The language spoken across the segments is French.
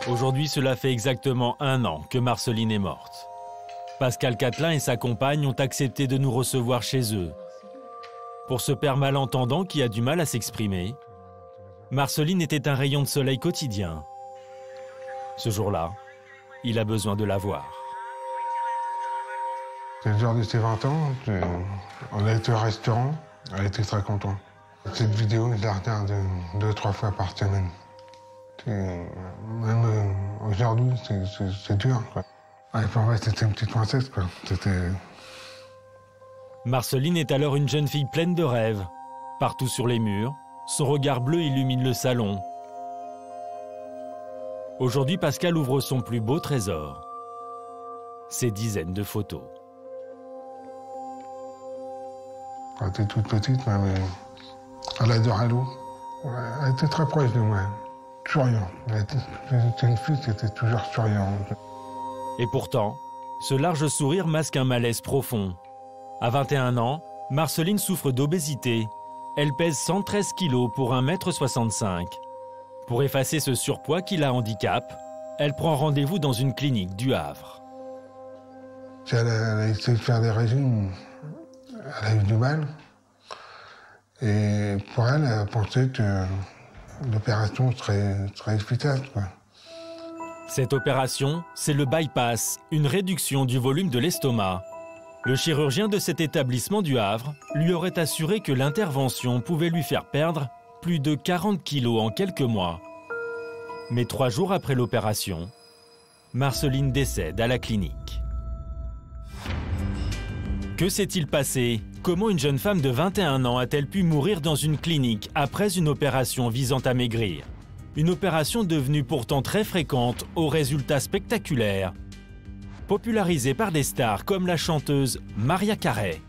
Aujourd'hui, cela fait exactement 1 an que Marceline est morte. Pascal Catelin et sa compagne ont accepté de nous recevoir chez eux. Pour ce père malentendant qui a du mal à s'exprimer, Marceline était un rayon de soleil quotidien. Ce jour-là, il a besoin de la voir. C'est le jour de ses 20 ans, on a été au restaurant, elle était très contente. Cette vidéo, je la regarde 2-3 fois par semaine. Même aujourd'hui, c'est dur, quoi. Ouais, pour moi, c'était une petite princesse, quoi. Marceline est alors une jeune fille pleine de rêves. Partout sur les murs, son regard bleu illumine le salon. Aujourd'hui, Pascal ouvre son plus beau trésor, ses dizaines de photos. Quand elle était toute petite, même, elle adorait l'eau. Elle était très proche de moi, souriante. C'était une fille qui était toujours souriante. Et pourtant, ce large sourire masque un malaise profond. À 21 ans, Marceline souffre d'obésité. Elle pèse 113 kilos pour 1,65 m. Pour effacer ce surpoids qui la handicape, elle prend rendez-vous dans une clinique du Havre. Elle a essayé de faire des régimes, elle a eu du mal. Et pour elle, elle pensait que l'opération serait efficace, quoi. Cette opération, c'est le bypass, une réduction du volume de l'estomac. Le chirurgien de cet établissement du Havre lui aurait assuré que l'intervention pouvait lui faire perdre plus de 40 kilos en quelques mois. Mais 3 jours après l'opération, Marceline décède à la clinique. Que s'est-il passé? Comment une jeune femme de 21 ans a-t-elle pu mourir dans une clinique après une opération visant à maigrir? Une opération devenue pourtant très fréquente aux résultats spectaculaires. Popularisée par des stars comme la chanteuse Maria Carey.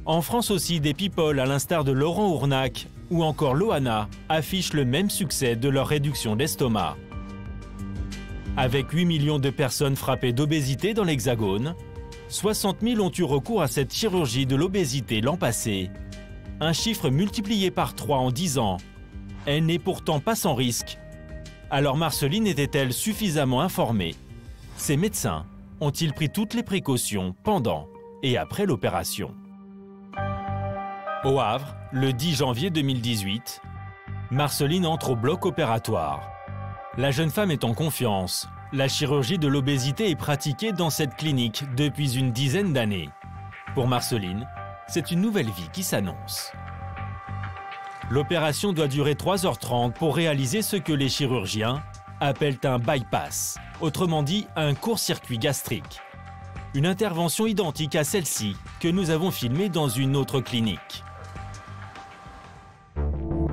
En France aussi, des people à l'instar de Laurent Ournac ou encore Loana affichent le même succès de leur réduction d'estomac. Avec 8 millions de personnes frappées d'obésité dans l'Hexagone, 60 000 ont eu recours à cette chirurgie de l'obésité l'an passé. Un chiffre multiplié par 3 en 10 ans. Elle n'est pourtant pas sans risque. Alors Marceline était-elle suffisamment informée? Ses médecins ont-ils pris toutes les précautions pendant et après l'opération? Au Havre, le 10 janvier 2018, Marceline entre au bloc opératoire. La jeune femme est en confiance. La chirurgie de l'obésité est pratiquée dans cette clinique depuis une dizaine d'années. Pour Marceline, c'est une nouvelle vie qui s'annonce. L'opération doit durer 3h30 pour réaliser ce que les chirurgiens appellent un bypass, autrement dit un court-circuit gastrique. Une intervention identique à celle-ci que nous avons filmée dans une autre clinique.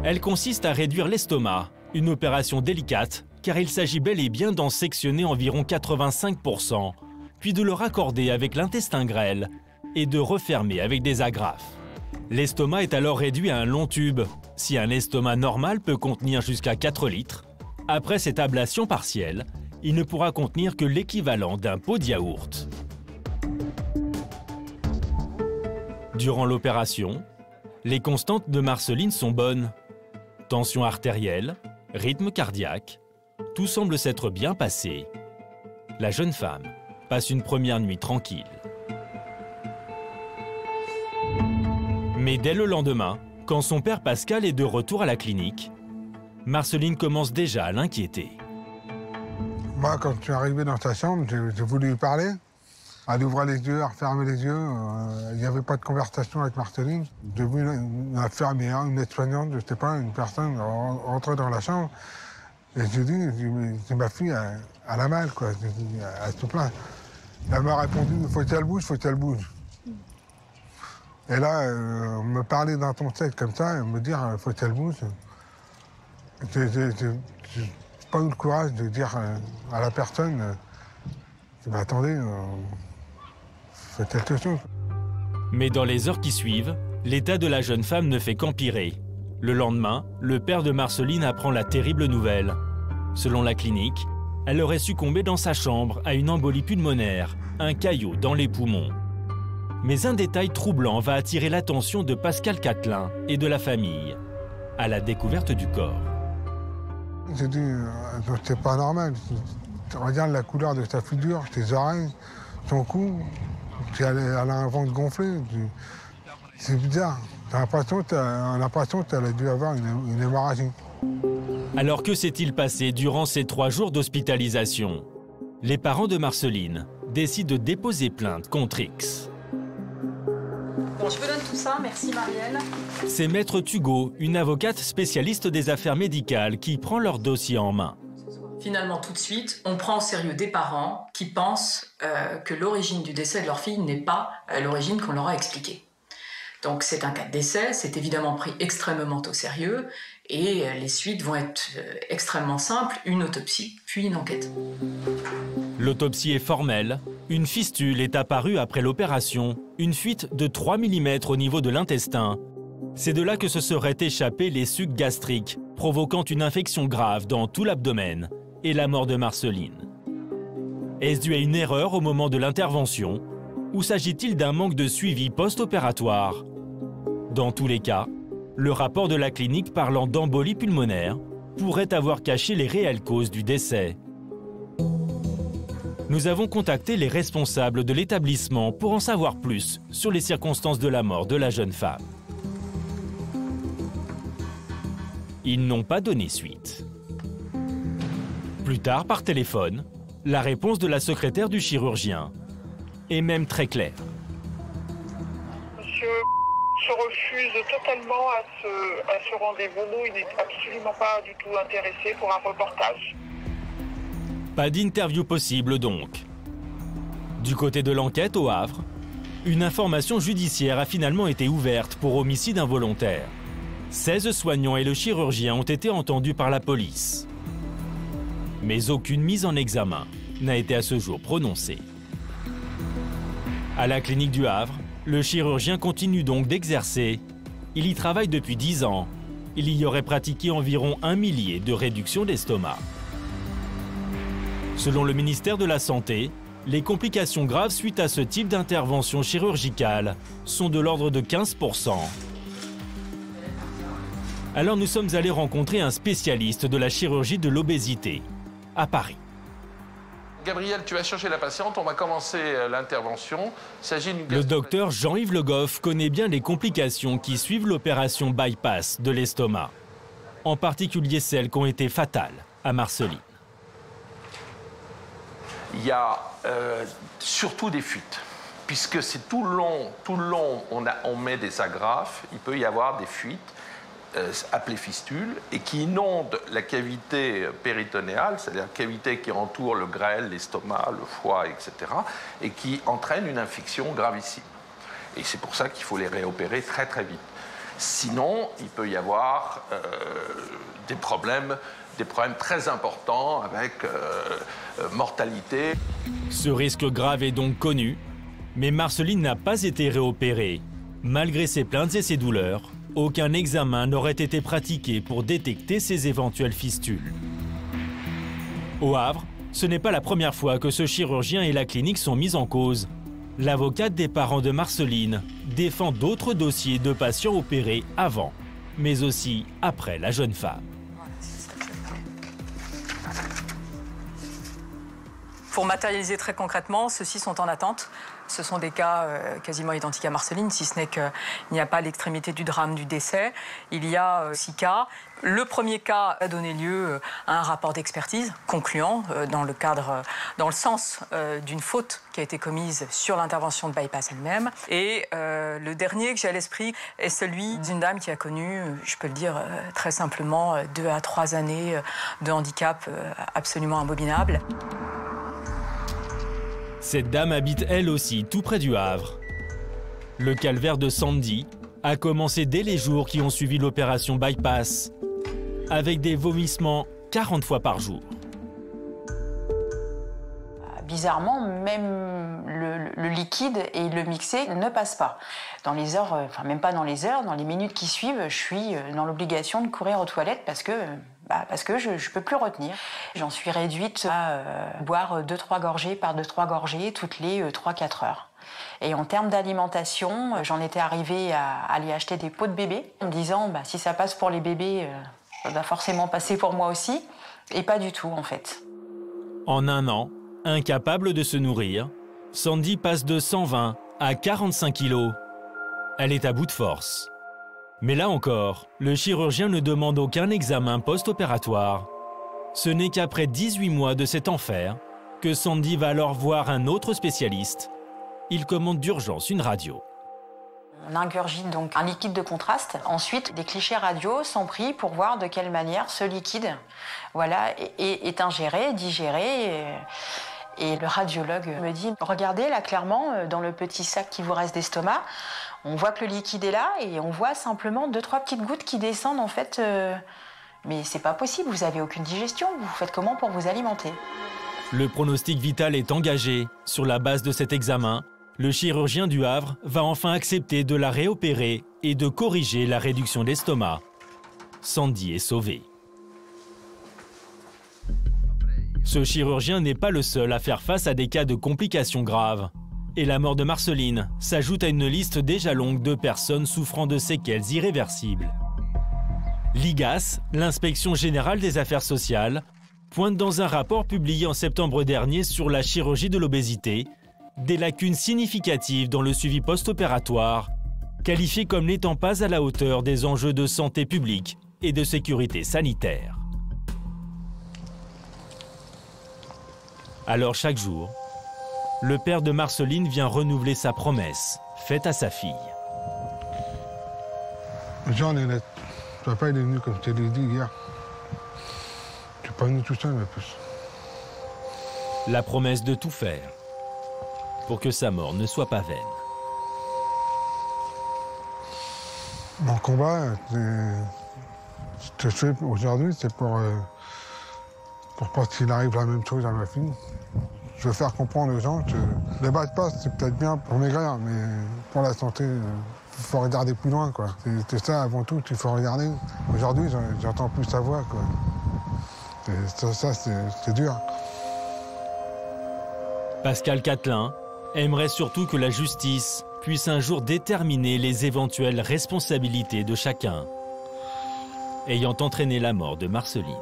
Elle consiste à réduire l'estomac, une opération délicate car il s'agit bel et bien d'en sectionner environ 85%, puis de le raccorder avec l'intestin grêle et de refermer avec des agrafes. L'estomac est alors réduit à un long tube. Si un estomac normal peut contenir jusqu'à 4 litres, après cette ablation partielle, il ne pourra contenir que l'équivalent d'un pot de yaourt. Durant l'opération, les constantes de Marceline sont bonnes. Tension artérielle, rythme cardiaque, tout semble s'être bien passé. La jeune femme passe une première nuit tranquille. Mais dès le lendemain, quand son père Pascal est de retour à la clinique, Marceline commence déjà à l'inquiéter. Moi, quand je suis arrivé dans sa chambre, j'ai voulu lui parler. Elle ouvrait les yeux, elle refermait les yeux. Il n'y avait pas de conversation avec Marceline. J'ai vu une infirmière, une aide-soignante, je ne sais pas, une personne rentrer dans la chambre. Et j'ai dit, ma fille, elle a mal, quoi. Elle se plaint. Elle m'a répondu, faut qu'elle bouge, faut qu'elle bouge. Et là, me parler dans ton sec comme ça, et me dire, faut qu'elle bouge. J'ai pas eu le courage de dire à la personne, attendez, faites quelque chose. Mais dans les heures qui suivent, l'état de la jeune femme ne fait qu'empirer. Le lendemain, le père de Marceline apprend la terrible nouvelle. Selon la clinique, elle aurait succombé dans sa chambre à une embolie pulmonaire, un caillot dans les poumons. Mais un détail troublant va attirer l'attention de Pascal Catelin et de la famille, à la découverte du corps. J'ai dit, c'est pas normal. Regarde la couleur de ta figure, tes oreilles, ton cou. Elle a un ventre gonflé. C'est bizarre. On a l'impression qu'elle a dû avoir une hémorragie. Alors que s'est-il passé durant ces 3 jours d'hospitalisation? Les parents de Marceline décident de déposer plainte contre X. Bon, je vous donne tout ça, merci Marielle. C'est Maître Thugo, une avocate spécialiste des affaires médicales, qui prend leur dossier en main. Finalement, tout de suite, on prend au sérieux des parents qui pensent que l'origine du décès de leur fille n'est pas l'origine qu'on leur a expliquée. Donc c'est un cas de décès, c'est évidemment pris extrêmement au sérieux et les suites vont être extrêmement simples, une autopsie, puis une enquête. L'autopsie est formelle. Une fistule est apparue après l'opération, une fuite de 3 mm au niveau de l'intestin. C'est de là que se seraient échappés les sucs gastriques, provoquant une infection grave dans tout l'abdomen et la mort de Marceline. Est-ce dû à une erreur au moment de l'intervention ou s'agit-il d'un manque de suivi post-opératoire? Dans tous les cas, le rapport de la clinique parlant d'embolie pulmonaire pourrait avoir caché les réelles causes du décès. Nous avons contacté les responsables de l'établissement pour en savoir plus sur les circonstances de la mort de la jeune femme. Ils n'ont pas donné suite. Plus tard, par téléphone, la réponse de la secrétaire du chirurgien est même très claire. Monsieur se refuse totalement à ce rendez-vous. Il n'est absolument pas du tout intéressé pour un reportage. Pas d'interview possible donc. Du côté de l'enquête au Havre, une information judiciaire a finalement été ouverte pour homicide involontaire. 16 soignants et le chirurgien ont été entendus par la police. Mais aucune mise en examen n'a été à ce jour prononcée. À la clinique du Havre, le chirurgien continue donc d'exercer. Il y travaille depuis 10 ans. Il y aurait pratiqué environ 1 millier de réductions d'estomac. Selon le ministère de la Santé, les complications graves suite à ce type d'intervention chirurgicale sont de l'ordre de 15%. Alors nous sommes allés rencontrer un spécialiste de la chirurgie de l'obésité à Paris. Gabriel, tu vas chercher la patiente, on va commencer l'intervention. Le docteur Jean-Yves Le Goff connaît bien les complications qui suivent l'opération bypass de l'estomac, en particulier celles qui ont été fatales à Marceline. Il y a surtout des fuites, puisque c'est tout le long on met des agrafes, il peut y avoir des fuites appelées fistules et qui inondent la cavité péritonéale, c'est-à-dire la cavité qui entoure le grêle, l'estomac, le foie, etc., et qui entraînent une infection gravissime. Et c'est pour ça qu'il faut les réopérer très très vite. Sinon, il peut y avoir des problèmes très importants avec mortalité. Ce risque grave est donc connu, mais Marceline n'a pas été réopérée. Malgré ses plaintes et ses douleurs, aucun examen n'aurait été pratiqué pour détecter ces éventuelles fistules. Au Havre, ce n'est pas la première fois que ce chirurgien et la clinique sont mis en cause. L'avocate des parents de Marceline défend d'autres dossiers de patients opérés avant, mais aussi après la jeune femme. Pour matérialiser très concrètement, ceux-ci sont en attente. Ce sont des cas quasiment identiques à Marceline, si ce n'est qu'il n'y a pas l'extrémité du drame du décès. Il y a 6 cas. Le premier cas a donné lieu à un rapport d'expertise concluant dans le sens d'une faute qui a été commise sur l'intervention de bypass elle-même. Et le dernier que j'ai à l'esprit est celui d'une dame qui a connu, je peux le dire très simplement, 2 à 3 années de handicap absolument abominable. Cette dame habite elle aussi tout près du Havre. Le calvaire de Sandy a commencé dès les jours qui ont suivi l'opération bypass, avec des vomissements 40 fois par jour. Bizarrement, même le liquide et le mixé ne passent pas. Dans les heures, enfin même pas dans les heures, dans les minutes qui suivent, je suis dans l'obligation de courir aux toilettes parce que je ne peux plus retenir. J'en suis réduite à boire 2-3 gorgées par 2-3 gorgées toutes les 3-4 heures. Et en termes d'alimentation, j'en étais arrivée à aller acheter des pots de bébé en me disant si ça passe pour les bébés, Ça doit forcément passer pour moi aussi, et pas du tout en fait. En un an, incapable de se nourrir, Sandy passe de 120 à 45 kilos. Elle est à bout de force. Mais là encore, le chirurgien ne demande aucun examen post-opératoire. Ce n'est qu'après 18 mois de cet enfer que Sandy va alors voir un autre spécialiste. Il commande d'urgence une radio. On ingurgite donc un liquide de contraste. Ensuite, des clichés radio sont pris pour voir de quelle manière ce liquide est ingéré, digéré. Et le radiologue me dit, regardez là clairement, dans le petit sac qui vous reste d'estomac, on voit que le liquide est là et on voit simplement 2-3 petites gouttes qui descendent en fait. Mais c'est pas possible, vous avez aucune digestion, vous faites comment pour vous alimenter? Le pronostic vital est engagé. Sur la base de cet examen, le chirurgien du Havre va enfin accepter de la réopérer et de corriger la réduction d'estomac. Sandy est sauvée. Ce chirurgien n'est pas le seul à faire face à des cas de complications graves. Et la mort de Marceline s'ajoute à une liste déjà longue de personnes souffrant de séquelles irréversibles. L'IGAS, l'Inspection générale des affaires sociales, pointe dans un rapport publié en septembre dernier sur la chirurgie de l'obésité des lacunes significatives dans le suivi post-opératoire, qualifiées comme n'étant pas à la hauteur des enjeux de santé publique et de sécurité sanitaire. Alors chaque jour, le père de Marceline vient renouveler sa promesse faite à sa fille. Jean est net. Papa, il est venu, comme je te l'ai dit hier. Tu n'es pas venu tout seul, mais plus. La promesse de tout faire pour que sa mort ne soit pas vaine. Mon combat, ce que je fais aujourd'hui, c'est pour pas qu'il arrive la même chose à ma fille. Je veux faire comprendre aux gens que les bas de passe, c'est peut-être bien pour maigrir, mais pour la santé, il faut regarder plus loin, quoi. C'est ça, avant tout, qu'il faut regarder. Aujourd'hui, j'entends plus sa voix, quoi. Ça, c'est dur. Pascal Catelin aimerait surtout que la justice puisse un jour déterminer les éventuelles responsabilités de chacun ayant entraîné la mort de Marceline.